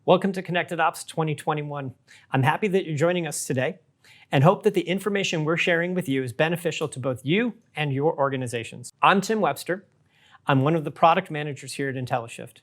Welcome to Connected Ops 2021. I'm happy that you're joining us today and hope that the information we're sharing with you is beneficial to both you and your organizations. I'm Tim Webster. I'm one of the product managers here at IntelliShift.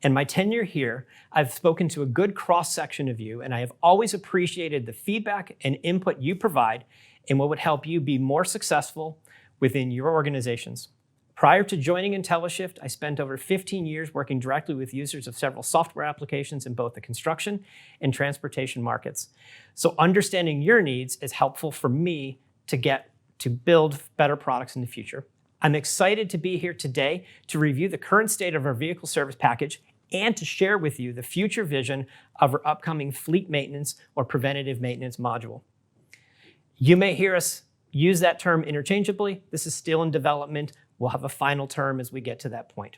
In my tenure here, I've spoken to a good cross-section of you, and I have always appreciated the feedback and input you provide in what would help you be more successful within your organizations. Prior to joining IntelliShift, I spent over 15 years working directly with users of several software applications in both the construction and transportation markets. So understanding your needs is helpful for me to build better products in the future. I'm excited to be here today to review the current state of our vehicle service package and to share with you the future vision of our upcoming fleet maintenance or preventative maintenance module. You may hear us use that term interchangeably. This is still in development. We'll have a final term as we get to that point.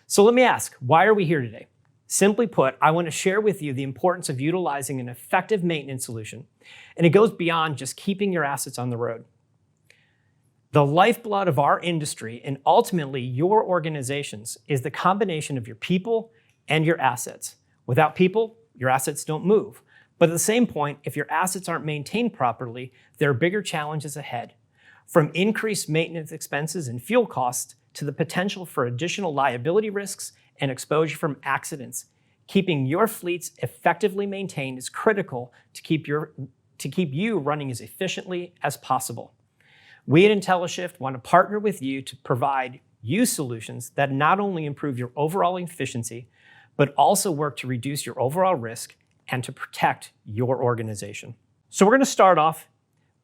So let me ask, why are we here today? Simply put, I want to share with you the importance of utilizing an effective maintenance solution. And it goes beyond just keeping your assets on the road. The lifeblood of our industry and ultimately your organizations is the combination of your people and your assets. Without people, your assets don't move. But at the same point, if your assets aren't maintained properly, there are bigger challenges ahead. From increased maintenance expenses and fuel costs to the potential for additional liability risks and exposure from accidents, keeping your fleets effectively maintained is critical to keep you running as efficiently as possible. We at IntelliShift want to partner with you to provide you solutions that not only improve your overall efficiency, but also work to reduce your overall risk and to protect your organization. So we're going to start off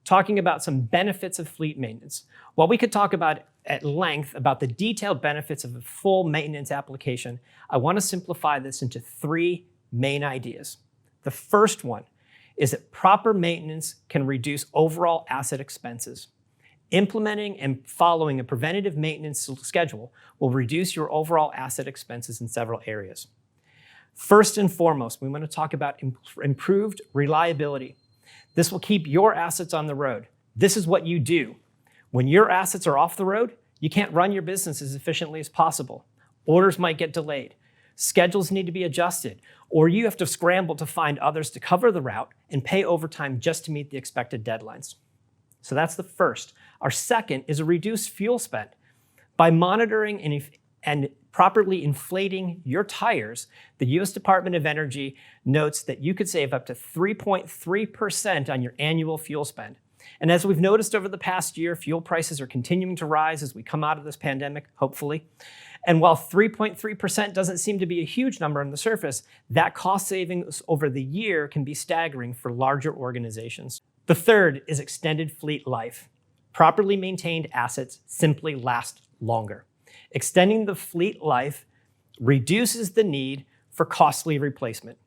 talking about some benefits of fleet maintenance. While we could talk about at length about the detailed benefits of a full maintenance application, I want to simplify this into three main ideas. The first one is that proper maintenance can reduce overall asset expenses. Implementing and following a preventative maintenance schedule will reduce your overall asset expenses in several areas. First and foremost, we want to talk about improved reliability. This will keep your assets on the road. This is what you do. When your assets are off the road, you can't run your business as efficiently as possible. Orders might get delayed. Schedules need to be adjusted, or you have to scramble to find others to cover the route and pay overtime just to meet the expected deadlines. So that's the first. Our second is a reduced fuel spend. By monitoring and properly inflating your tires, the U.S. Department of Energy notes that you could save up to 3.3% on your annual fuel spend. And as we've noticed over the past year, fuel prices are continuing to rise as we come out of this pandemic, hopefully. And while 3.3% doesn't seem to be a huge number on the surface, that cost savings over the year can be staggering for larger organizations. The third is extended fleet life. Properly maintained assets simply last longer. Extending the fleet life reduces the need for costly replacement.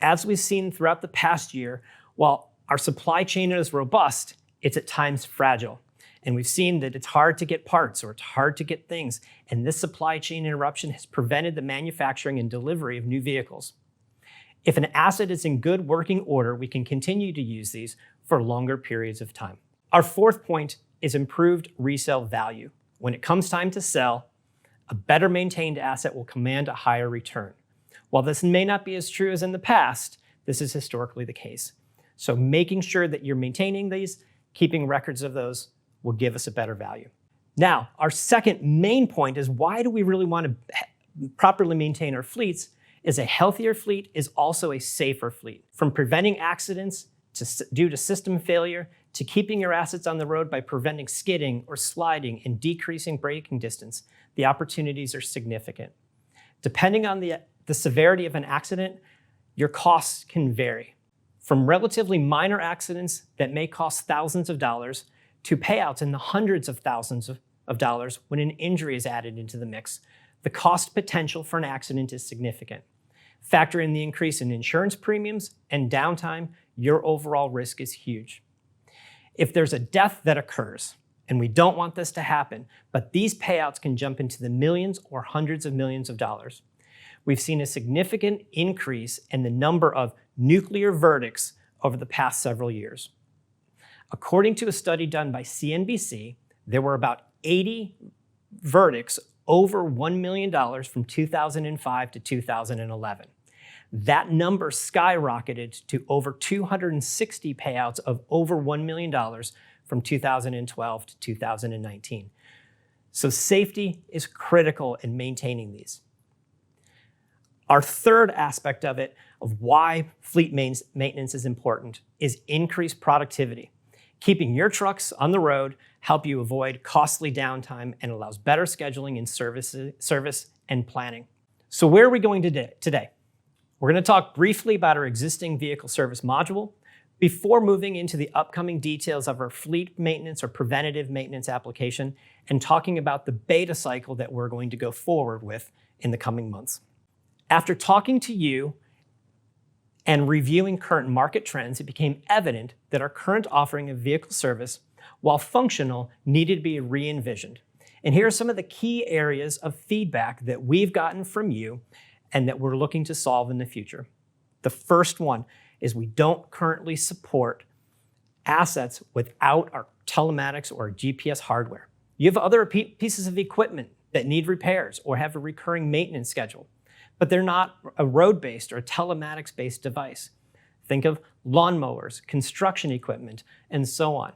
As we've seen throughout the past year, while our supply chain is robust, it's at times fragile. And we've seen that it's hard to get parts or it's hard to get things. And this supply chain interruption has prevented the manufacturing and delivery of new vehicles. If an asset is in good working order, we can continue to use these for longer periods of time. Our fourth point is improved resale value. When it comes time to sell, a better maintained asset will command a higher return. While this may not be as true as in the past, this is historically the case. So making sure that you're maintaining these, keeping records of those, will give us a better value. Now, our second main point is why do we really want to properly maintain our fleets? Is a healthier fleet is also a safer fleet. From preventing accidents due to system failure to keeping your assets on the road by preventing skidding or sliding and decreasing braking distance, the opportunities are significant. Depending on the severity of an accident, your costs can vary. From relatively minor accidents that may cost thousands of dollars to payouts in the hundreds of thousands of dollars when an injury is added into the mix, the cost potential for an accident is significant. Factor in the increase in insurance premiums and downtime, your overall risk is huge. If there's a death that occurs, and we don't want this to happen, but these payouts can jump into the millions or hundreds of millions of dollars. We've seen a significant increase in the number of nuclear verdicts over the past several years. According to a study done by CNBC, there were about 80 verdicts over $1 million from 2005 to 2011. that number skyrocketed to over 260 payouts of over $1 million from 2012 to 2019. So safety is critical in maintaining these. Our third aspect of it, of why fleet maintenance is important, is increased productivity. Keeping your trucks on the road help you avoid costly downtime and allows better scheduling in service and planning. So where are we going today? We're going to talk briefly about our existing vehicle service module before moving into the upcoming details of our fleet maintenance or preventative maintenance application and talking about the beta cycle that we're going to go forward with in the coming months. After talking to you and reviewing current market trends, it became evident that our current offering of vehicle service, while functional, needed to be re-envisioned. And here are some of the key areas of feedback that we've gotten from you and that we're looking to solve in the future. The first one is we don't currently support assets without our telematics or GPS hardware. You have other pieces of equipment that need repairs or have a recurring maintenance schedule, but they're not a road-based or a telematics-based device. Think of lawnmowers, construction equipment, and so on.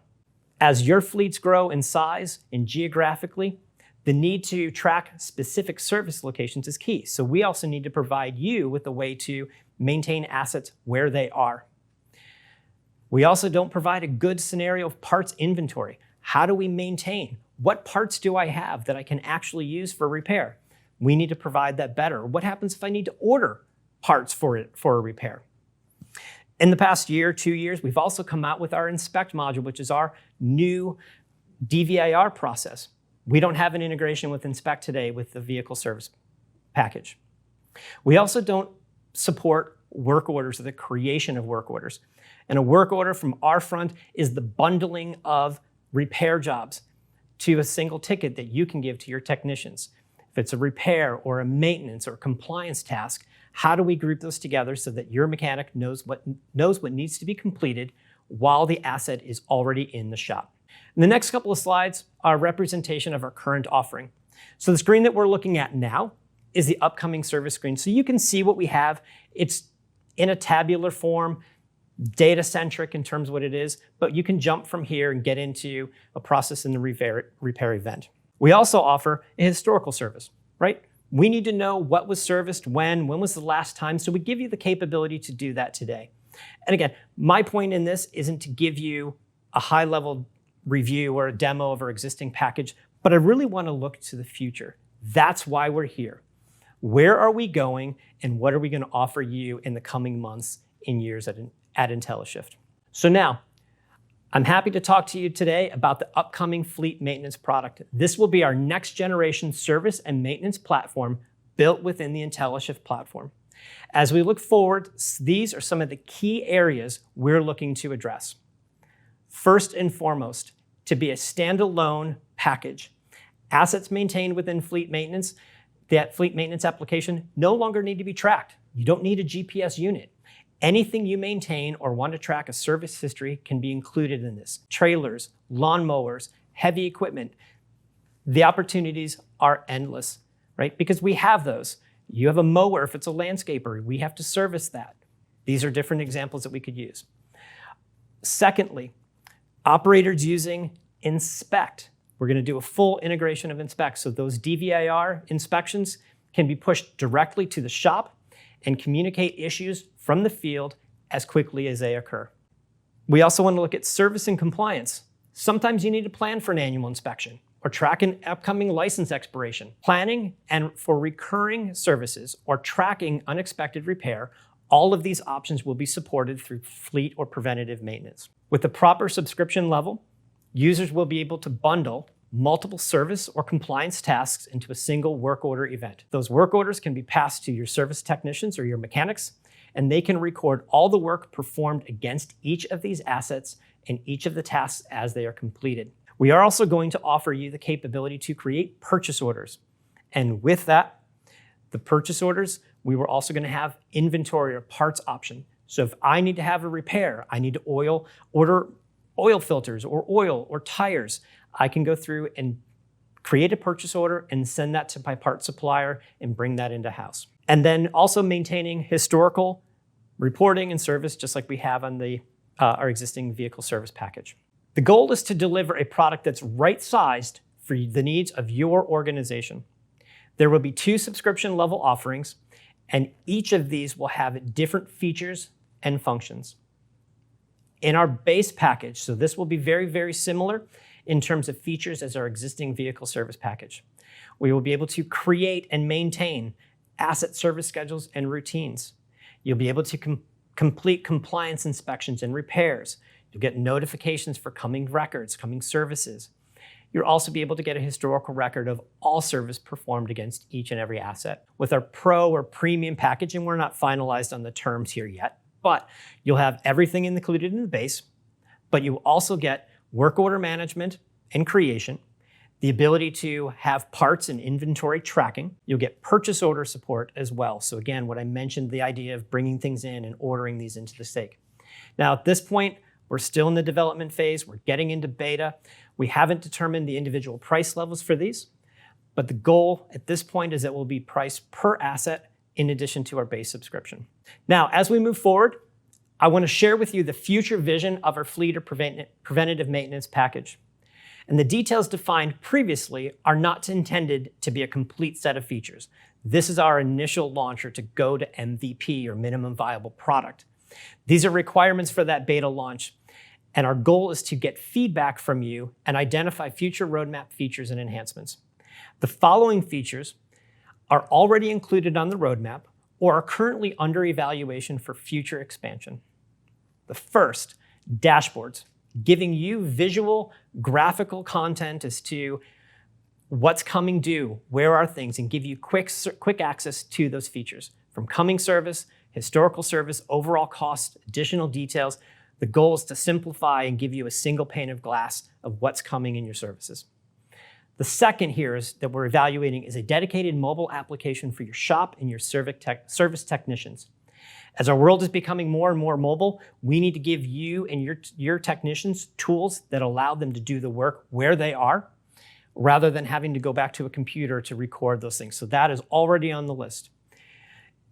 As your fleets grow in size and geographically, the need to track specific service locations is key. So we also need to provide you with a way to maintain assets where they are. We also don't provide a good scenario of parts inventory. How do we maintain? What parts do I have that I can actually use for repair? We need to provide that better. What happens if I need to order parts for a repair? In the past year, 2 years, we've also come out with our Inspect module, which is our new DVIR process. We don't have an integration with Inspect today with the vehicle service package. We also don't support work orders or the creation of work orders. And a work order from our front is the bundling of repair jobs to a single ticket that you can give to your technicians. If it's a repair or a maintenance or compliance task, how do we group those together so that your mechanic knows what needs to be completed while the asset is already in the shop? And the next couple of slides are a representation of our current offering. So the screen that we're looking at now is the upcoming service screen. So you can see what we have. It's in a tabular form, data-centric in terms of what it is, but you can jump from here and get into a process in the repair event. We also offer a historical service, right? We need to know what was serviced when was the last time, so we give you the capability to do that today. And again, my point in this isn't to give you a high-level review or a demo of our existing package, but I really want to look to the future. That's why we're here. Where are we going, and what are we going to offer you in the coming months and years at IntelliShift? So now, I'm happy to talk to you today about the upcoming fleet maintenance product. This will be our next generation service and maintenance platform built within the IntelliShift platform. As we look forward, these are some of the key areas we're looking to address. First and foremost, to be a standalone package. Assets maintained within fleet maintenance, that fleet maintenance application no longer need to be tracked. You don't need a GPS unit. Anything you maintain or want to track a service history can be included in this. Trailers, lawnmowers, heavy equipment. The opportunities are endless, right? Because we have those. You have a mower if it's a landscaper, we have to service that. These are different examples that we could use. Secondly, operators using Inspect. We're going to do a full integration of Inspect, so those DVIR inspections can be pushed directly to the shop and communicate issues from the field as quickly as they occur. We also want to look at service and compliance. Sometimes you need to plan for an annual inspection or track an upcoming license expiration. Planning and for recurring services or tracking unexpected repair, all of these options will be supported through fleet or preventative maintenance. With the proper subscription level, users will be able to bundle multiple service or compliance tasks into a single work order event. Those work orders can be passed to your service technicians or your mechanics, and they can record all the work performed against each of these assets and each of the tasks as they are completed. We are also going to offer you the capability to create purchase orders. And with that, the purchase orders, we were also going to have inventory or parts option. So if I need to have a repair, I need to order oil filters or oil or tires, I can go through and create a purchase order and send that to my part supplier and bring that into house. And then also maintaining historical reporting and service, just like we have on our existing vehicle service package. The goal is to deliver a product that's right-sized for the needs of your organization. There will be 2 subscription level offerings, and each of these will have different features and functions. In our base package, so this will be very, very similar in terms of features as our existing vehicle service package. We will be able to create and maintain asset service schedules and routines. You'll be able to complete compliance inspections and repairs. You'll get notifications for coming records, coming services. You'll also be able to get a historical record of all service performed against each and every asset. With our Pro or Premium package, and we're not finalized on the terms here yet, but you'll have everything included in the base, but you also get work order management and creation, the ability to have parts and inventory tracking. You'll get purchase order support as well. So again, what I mentioned, the idea of bringing things in and ordering these into the stake. Now at this point, we're still in the development phase. We're getting into beta. We haven't determined the individual price levels for these, but the goal at this point is that we'll be priced per asset in addition to our base subscription. Now, as we move forward, I want to share with you the future vision of our fleet or preventative maintenance package. And the details defined previously are not intended to be a complete set of features. This is our initial launcher to go to MVP, or minimum viable product. These are requirements for that beta launch, and our goal is to get feedback from you and identify future roadmap features and enhancements. The following features are already included on the roadmap or are currently under evaluation for future expansion. The first, dashboards, giving you visual, graphical content as to what's coming due, where are things, and give you quick access to those features. From coming service, historical service, overall cost, additional details, the goal is to simplify and give you a single pane of glass of what's coming in your services. The second here is that we're evaluating is a dedicated mobile application for your shop and your service technicians. As our world is becoming more and more mobile, we need to give you and your technicians tools that allow them to do the work where they are, rather than having to go back to a computer to record those things. So that is already on the list.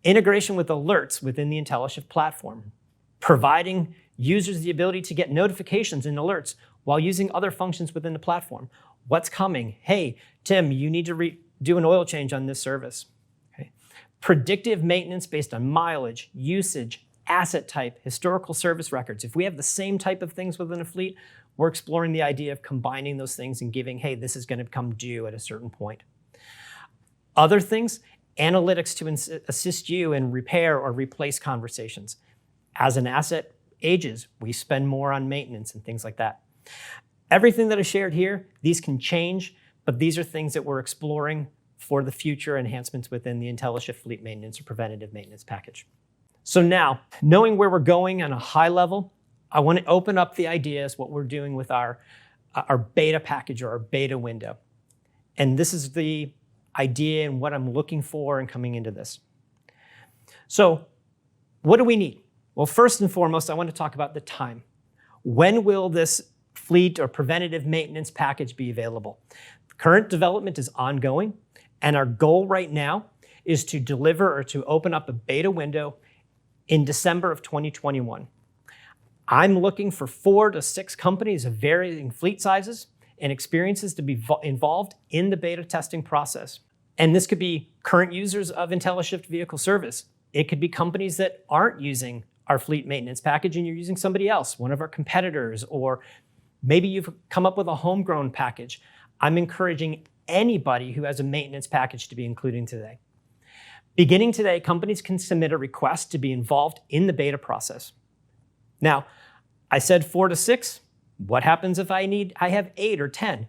Integration with alerts within the IntelliShift platform, providing users the ability to get notifications and alerts while using other functions within the platform. What's coming? Hey, Tim, you need to do an oil change on this service. Okay. Predictive maintenance based on mileage, usage, asset type, historical service records. If we have the same type of things within a fleet, we're exploring the idea of combining those things and giving, hey, this is going to come due at a certain point. Other things, analytics to assist you in repair or replace conversations. As an asset ages, we spend more on maintenance and things like that. Everything that I shared here, these can change, but these are things that we're exploring for the future enhancements within the IntelliShift Fleet Maintenance or Preventative Maintenance package. So now, knowing where we're going on a high level, I want to open up the ideas, what we're doing with our beta package or our beta window. And this is the idea and what I'm looking for in coming into this. So what do we need? Well, first and foremost, I want to talk about the time. When will this fleet or preventative maintenance package be available? Current development is ongoing, and our goal right now is to deliver or to open up a beta window in December of 2021. I'm looking for 4 to 6 companies of varying fleet sizes and experiences to be involved in the beta testing process. And this could be current users of IntelliShift Vehicle Service. It could be companies that aren't using our fleet maintenance package and you're using somebody else, one of our competitors, or maybe you've come up with a homegrown package. I'm encouraging anybody who has a maintenance package to be included today. Beginning today, companies can submit a request to be involved in the beta process. Now, I said 4 to 6. What happens if I have 8 or 10?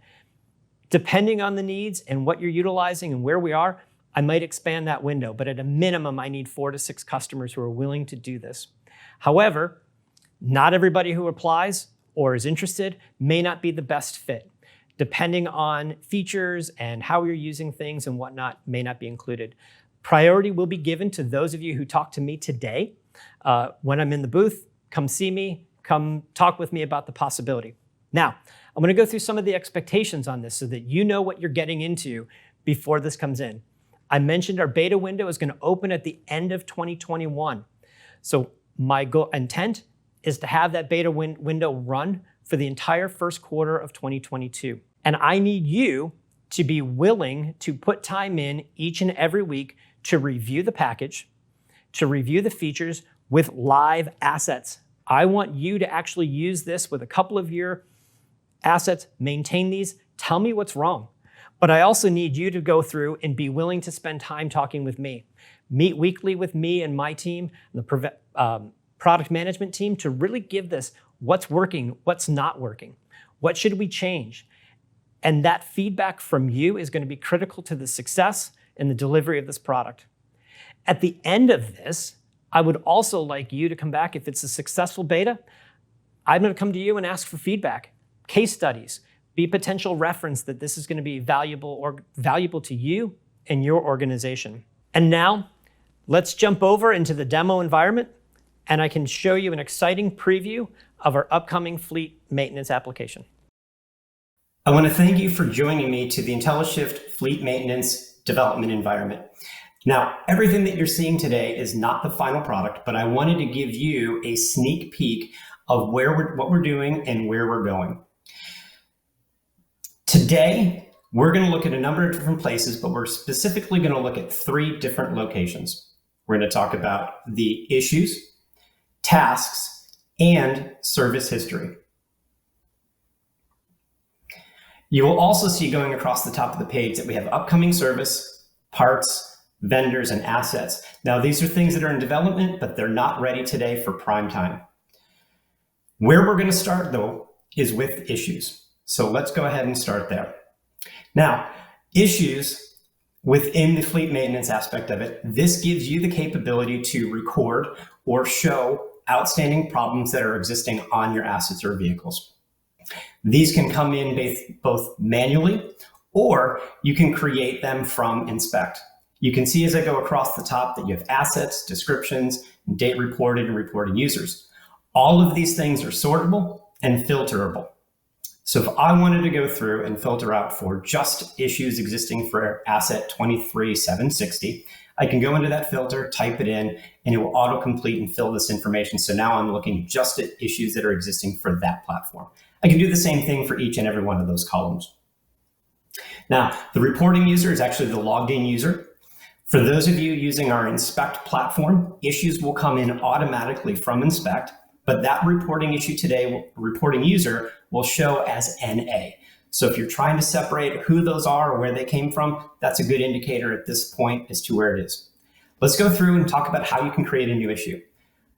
Depending on the needs and what you're utilizing and where we are, I might expand that window, but at a minimum, I need 4 to 6 customers who are willing to do this. However, not everybody who applies or is interested may not be the best fit. Depending on features and how you're using things and whatnot may not be included. Priority will be given to those of you who talk to me today. When I'm in the booth, come see me, come talk with me about the possibility. Now, I'm going to go through some of the expectations on this so that you know what you're getting into before this comes in. I mentioned our beta window is going to open at the end of 2021. So my intent is to have that beta window run for the entire first quarter of 2022. And I need you to be willing to put time in each and every week to review the package, to review the features with live assets. I want you to actually use this with a couple of your assets, maintain these, tell me what's wrong. But I also need you to go through and be willing to spend time talking with me. Meet weekly with me and my team, the product management team, to really give this what's working, what's not working, what should we change. And that feedback from you is going to be critical to the success and the delivery of this product. At the end of this, I would also like you to come back. If it's a successful beta, I'm going to come to you and ask for feedback, case studies, be potential reference that this is going to be valuable to you and your organization. And now, let's jump over into the demo environment, and I can show you an exciting preview of our upcoming fleet maintenance application. I want to thank you for joining me to the IntelliShift Fleet Maintenance Development Environment. Now, everything that you're seeing today is not the final product, but I wanted to give you a sneak peek of what we're doing and where we're going. Today, we're going to look at a number of different places, but we're specifically going to look at 3 different locations. We're going to talk about the issues, tasks, and service history. You will also see going across the top of the page that we have upcoming service, parts, vendors, and assets. Now, these are things that are in development, but they're not ready today for prime time. Where we're going to start, though, is with issues. So let's go ahead and start there. Now, issues within the fleet maintenance aspect of it, this gives you the capability to record or show outstanding problems that are existing on your assets or vehicles. These can come in both manually, or you can create them from Inspect. You can see as I go across the top that you have assets, descriptions, date reported, and reporting users. All of these things are sortable and filterable. So if I wanted to go through and filter out for just issues existing for asset 23760, I can go into that filter, type it in, and it will autocomplete and fill this information. So now I'm looking just at issues that are existing for that platform. I can do the same thing for each and every one of those columns. Now, the reporting user is actually the logged in user. For those of you using our Inspect platform, issues will come in automatically from Inspect, but that reporting user will show as NA. So if you're trying to separate who those are or where they came from, that's a good indicator at this point as to where it is. Let's go through and talk about how you can create a new issue.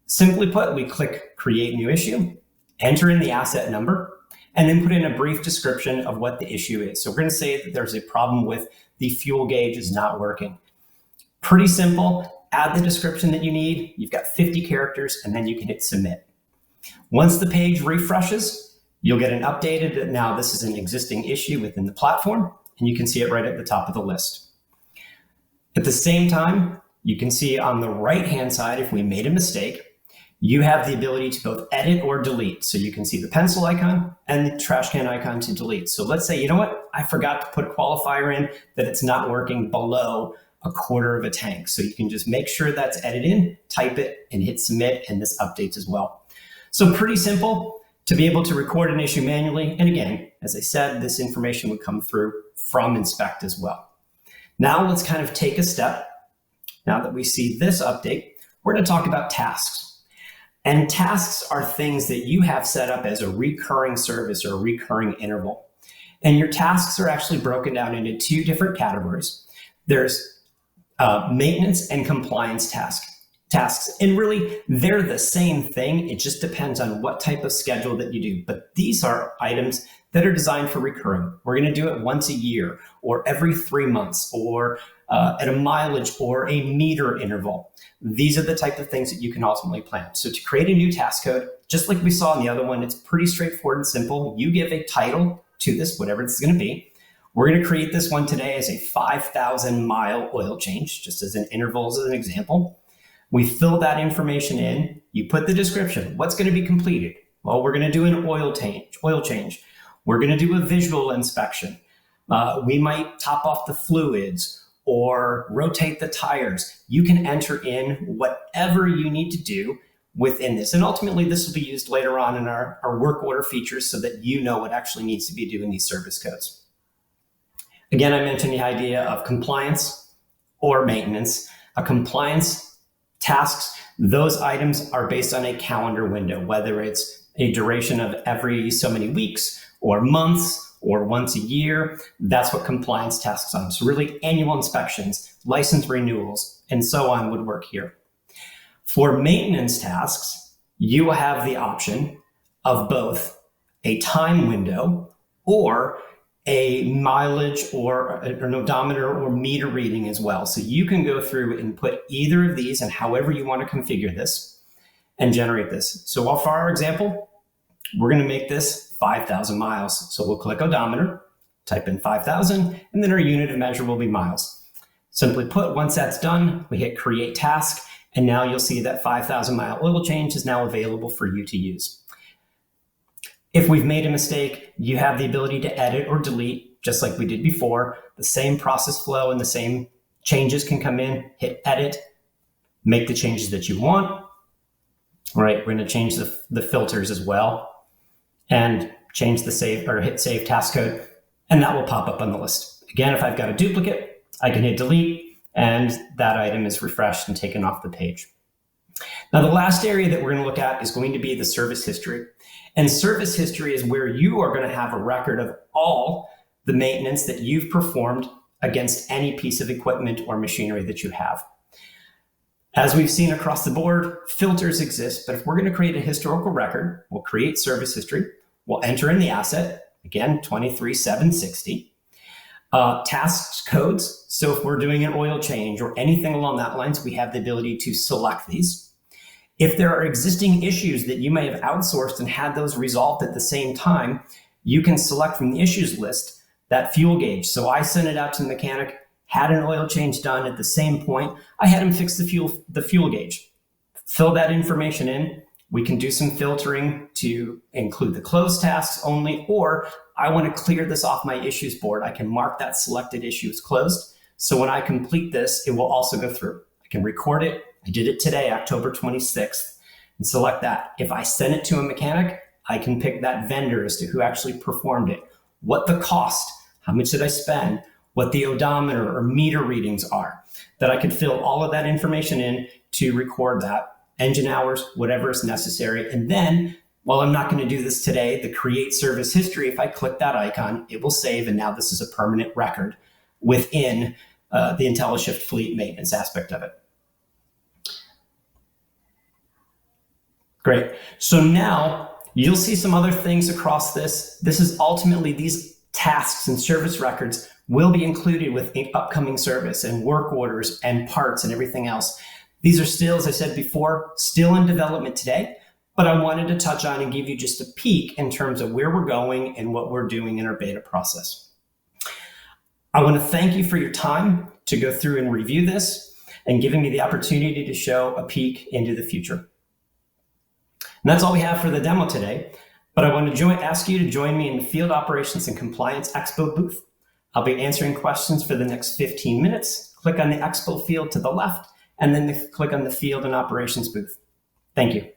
Simply put, we click Create New Issue, enter in the asset number, and then put in a brief description of what the issue is. So we're going to say that there's a problem with the fuel gauge is not working. Pretty simple. Add the description that you need. You've got 50 characters, and then you can hit Submit. Once the page refreshes, you'll get an updated that now this is an existing issue within the platform, and you can see it right at the top of the list. At the same time, you can see on the right-hand side, if we made a mistake, you have the ability to both edit or delete. So you can see the pencil icon and the trash can icon to delete. So let's say, you know what? I forgot to put a qualifier in that it's not working below a quarter of a tank. So you can just make sure that's edited in, type it, and hit Submit, and this updates as well. So pretty simple to be able to record an issue manually. And again, as I said, this information would come through from Inspect as well. Now let's kind of take a step. Now that we see this update, we're going to talk about tasks. And tasks are things that you have set up as a recurring service or a recurring interval. And your tasks are actually broken down into 2 different categories. There's maintenance and compliance tasks. And really, they're the same thing. It just depends on what type of schedule that you do. But these are items that are designed for recurring. We're going to do it once a year or every 3 months or at a mileage or a meter interval. These are the type of things that you can ultimately plan. So to create a new task code, just like we saw in the other one, it's pretty straightforward and simple. You give a title to this, whatever it's going to be. We're going to create this one today as a 5,000 mile oil change, just as an interval as an example. We fill that information in. You put the description. What's going to be completed? Well, we're going to do an oil change. We're going to do a visual inspection. We might top off the fluids, or rotate the tires. You can enter in whatever you need to do within this. And ultimately, this will be used later on in our work order features so that you know what actually needs to be doing these service codes. Again, I mentioned the idea of compliance or maintenance. A compliance tasks, those items are based on a calendar window, whether it's a duration of every so many weeks or months or once a year. That's what compliance tasks are. So really annual inspections, license renewals, and so on would work here. For maintenance tasks, you will have the option of both a time window or a mileage or an odometer or meter reading as well. So you can go through and put either of these and however you want to configure this and generate this. So for our example, we're going to make this 5,000 miles. So we'll click odometer, type in 5,000, and then our unit of measure will be miles. Simply put, once that's done, we hit create task, and now you'll see that 5,000 mile oil change is now available for you to use. If we've made a mistake, you have the ability to edit or delete, just like we did before. The same process flow and the same changes can come in, hit edit, make the changes that you want. All right, we're going to change the filters as well and change the save or hit save task code, and that will pop up on the list. Again, if I've got a duplicate, I can hit delete, and that item is refreshed and taken off the page. Now, the last area that we're going to look at is going to be the service history. And service history is where you are going to have a record of all the maintenance that you've performed against any piece of equipment or machinery that you have. As we've seen across the board, filters exist, but if we're going to create a historical record, we'll create service history. We'll enter in the asset, again, 23760. Tasks codes. So if we're doing an oil change or anything along that lines, we have the ability to select these. If there are existing issues that you may have outsourced and had those resolved at the same time, you can select from the issues list that fuel gauge. So I sent it out to the mechanic, had an oil change done at the same point. I had him fix the fuel gauge. Fill that information in. We can do some filtering to include the closed tasks only, or I want to clear this off my issues board. I can mark that selected issue as closed. So when I complete this, it will also go through. I can record it. I did it today, October 26th, and select that. If I send it to a mechanic, I can pick that vendor as to who actually performed it, what the cost, how much did I spend, what the odometer or meter readings are, that I could fill all of that information in to record that, engine hours, whatever is necessary. And then, while I'm not going to do this today, the create service history, if I click that icon, it will save. And now this is a permanent record within the IntelliShift fleet maintenance aspect of it. Great. So now you'll see some other things across this. This is ultimately these tasks and service records will be included with upcoming service and work orders and parts and everything else. These are still, as I said before, still in development today, but I wanted to touch on and give you just a peek in terms of where we're going and what we're doing in our beta process. I want to thank you for your time to go through and review this and giving me the opportunity to show a peek into the future. And that's all we have for the demo today, but I want to ask you to join me in the Field Operations and Compliance Expo booth. I'll be answering questions for the next 15 minutes. Click on the Expo field to the left, and then click on the Field and Operations booth. Thank you.